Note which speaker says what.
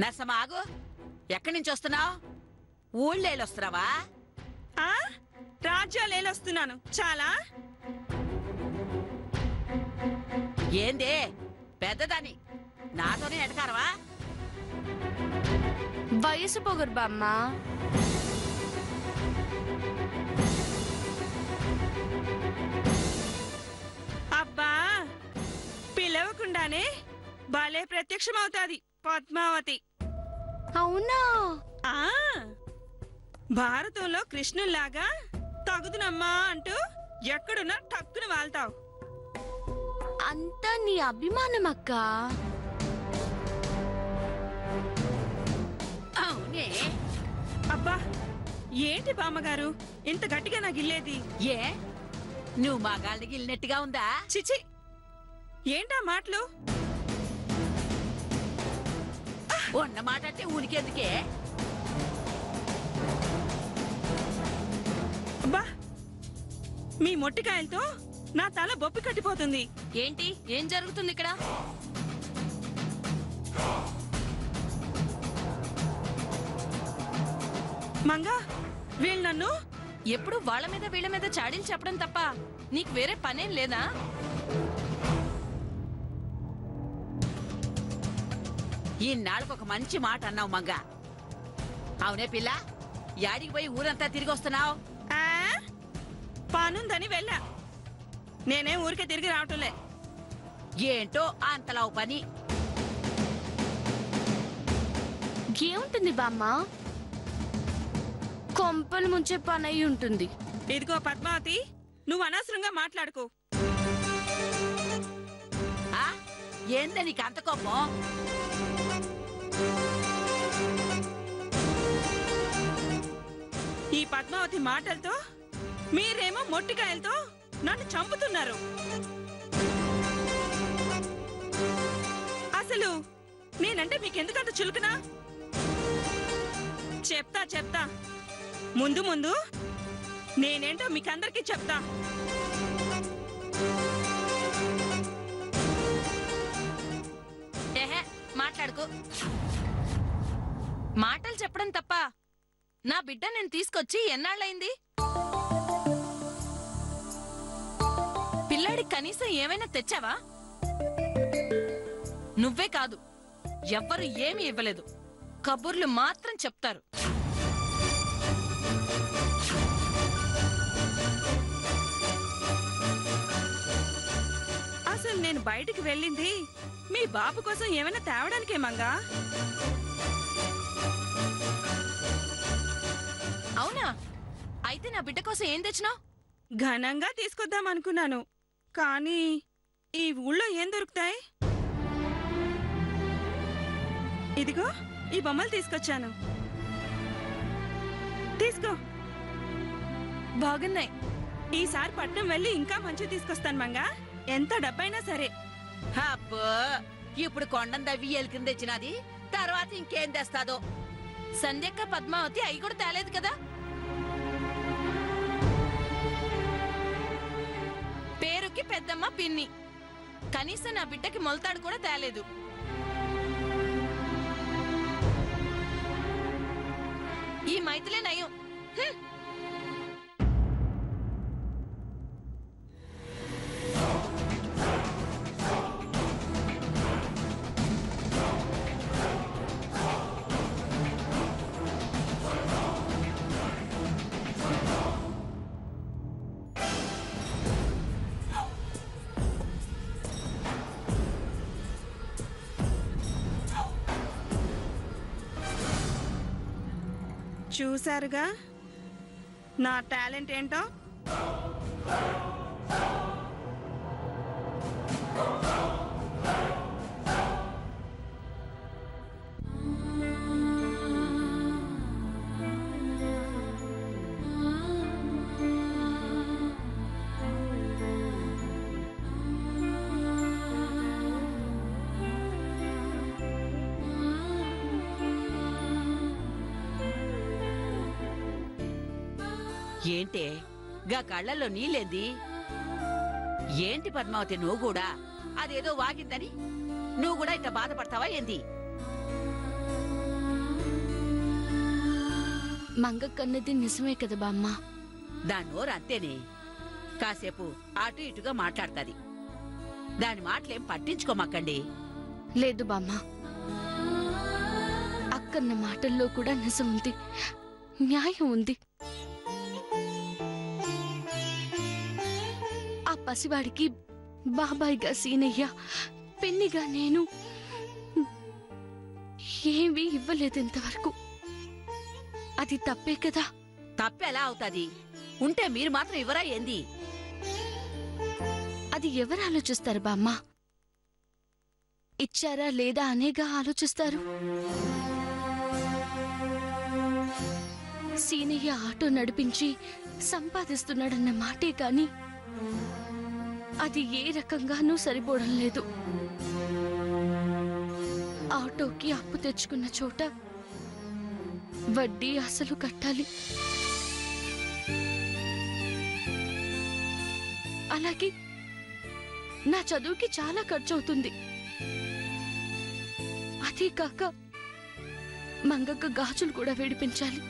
Speaker 1: నర్సమ్మ ఆగు. ఎక్కడి నుంచి వస్తున్నావు? ఊళ్ళేలొస్తున్నావా?
Speaker 2: రాజ్యాలేలొస్తున్నాను. చాలా
Speaker 1: ఏందే పెద్దదాని నాతోనే ఎటకారవా?
Speaker 3: వయసు పొగరు బామ్మ.
Speaker 2: అబ్బా, పిలవకుండానే భలే ప్రత్యక్షమవుతాది పద్మావతి.
Speaker 3: అవునా?
Speaker 2: భారతంలో కృష్ణుల్లాగా తగుదునమ్మా అంటూ ఎక్కడున్నా టక్కున వాళ్తావు.
Speaker 3: అంతా నీ అభిమానం అక్క.
Speaker 1: అవునే.
Speaker 2: అబ్బా, ఏంటి బామ్మగారు ఇంత గట్టిగా నా గిల్లేది?
Speaker 1: ఏ నువ్వు మగాళ్ళని గిల్లినట్టుగా ఉందా?
Speaker 2: చిచి, ఏంటా మాటలు?
Speaker 1: ఉన్న మాట అంటే ఊరికెందుకే?
Speaker 2: అబ్బా, మీ మొట్టికాయలతో నా తల బొప్పి కట్టిపోతుంది.
Speaker 3: ఏంటి, ఏం జరుగుతుంది ఇక్కడ?
Speaker 2: మంగా, వీళ్ళు నన్ను
Speaker 3: ఎప్పుడు వాళ్ళ మీద వీళ్ళ మీద చాడీలు చెప్పడం తప్ప నీకు వేరే పనేం లేదా?
Speaker 1: ఈనాళ్ళకు ఒక మంచి మాట అన్నావు మంగా. అవునే పిల్ల, యాడికి పోయి ఊరంతా తిరిగి వస్తున్నావు?
Speaker 2: పనుందని వెళ్ళా. నేనేం ఊరికే తిరిగి రావటంలే.
Speaker 1: ఏంటో అంతలావు పని.
Speaker 3: ఏముంటుంది బామ్మ? కొంపలు ముంచే పని అయి ఉంటుంది.
Speaker 2: ఇదిగో పద్మావతి, నువ్వు అనవసరంగా మాట్లాడుకో.
Speaker 1: ఏందా నీకు అంత కోపం?
Speaker 2: ఈ పద్మావతి మాటలతో మీరేమో మొట్టికాయలతో నన్ను చంపుతున్నారు. అసలు నేనంటే మీకెందుకంత చులుకునా? చెప్తా ముందు ముందు నేనేంటో మీకందరికీ చెప్తా.
Speaker 3: మాట్లాడుకో. మాటలు చెప్పడం తప్ప నా బిడ్డ నేను తీసుకొచ్చి ఎన్నాళ్ళయింది? పిల్లాడి కనీసం ఏమైనా తెచ్చావా? నువ్వే కాదు, ఎవ్వరు ఏమీ ఇవ్వలేదు. కబుర్లు మాత్రం చెప్తారు.
Speaker 2: అసలు నేను బయటికి వెళ్ళింది మీ బాబు కోసం ఏమైనా తేవడానికే మంగా.
Speaker 3: అవునా? అయితే నా బిడ్డ కోసం ఏం తెచ్చినావు?
Speaker 2: ఘనంగా తీసుకొద్దాం అనుకున్నాను, కానీ ఈ ఊళ్ళో ఏం దొరుకుతాయి? ఇదిగో ఈ బొమ్మలు తీసుకొచ్చాను, తీసుకో.
Speaker 3: బాగున్నాయి.
Speaker 2: ఈసారి పట్నం వెళ్ళి ఇంకా మంచి తీసుకొస్తాను మంగా, ఎంత డబ్బైనా సరే.
Speaker 1: అబ్బో, ఇప్పుడు కొండం దవ్వి ఎలికింది తెచ్చినది, తర్వాత ఇంకేం తెస్తాదో.
Speaker 3: సంధ్యక్క పద్మావతి అయి కూడా తేలేదు కదా? పేరుకి పెద్దమ్మ పిన్ని, కనీసం నా బిడ్డకి మొలతాడు కూడా తేలేదు. ఈ మైథిలే నయం.
Speaker 2: చూశారుగా నా టాలెంట్ ఏంటో.
Speaker 1: ఏంటే గా కళ్ళల్లో నీళ్ళేంది? ఏంటి పద్మావతి, నువ్వు కూడా అదేదో వాగిందని నువ్వు కూడా ఇట్లా బాధపడతావా ఏంది?
Speaker 3: మంగక్కన్నది నిజమే కదా బామ్మ.
Speaker 1: దాని నోరు అంతేనే, కాసేపు అటు ఇటుగా మాట్లాడుతుంది. దాని మాటలేం పట్టించుకోమక్కండి.
Speaker 3: లేదు బామ్మ, అక్కన్న మాటల్లో కూడా నిజం ఉంది, న్యాయం ఉంది. ఆ పసివాడికి బాబాయిగా సీనయ్య, పిన్నిగా నేను ఏమీ ఇవ్వలేదు ఇంతవరకు. అది తప్పే కదా?
Speaker 1: తప్పెలా అవుతాది? ఉంటే మీరు మాత్రం ఇవ్వరా ఏంది?
Speaker 3: అది ఎవరు ఆలోచిస్తారు బామ్మ? ఇచ్చారా లేదా అనేగా ఆలోచిస్తారు. సీనయ్య ఆటో నడిపించి సంపాదిస్తున్నాడన్న మాటే కాని అది ఏ రకంగానూ సరిపోవడం లేదు. ఆటోకి అప్పు తెచ్చుకున్న చోట వడ్డీ అసలు కట్టాలి. అలాగే నా చదువుకి చాలా ఖర్చు అవుతుంది. అదే కాక మంగక్క గాజులు కూడా వేడిపించాలి.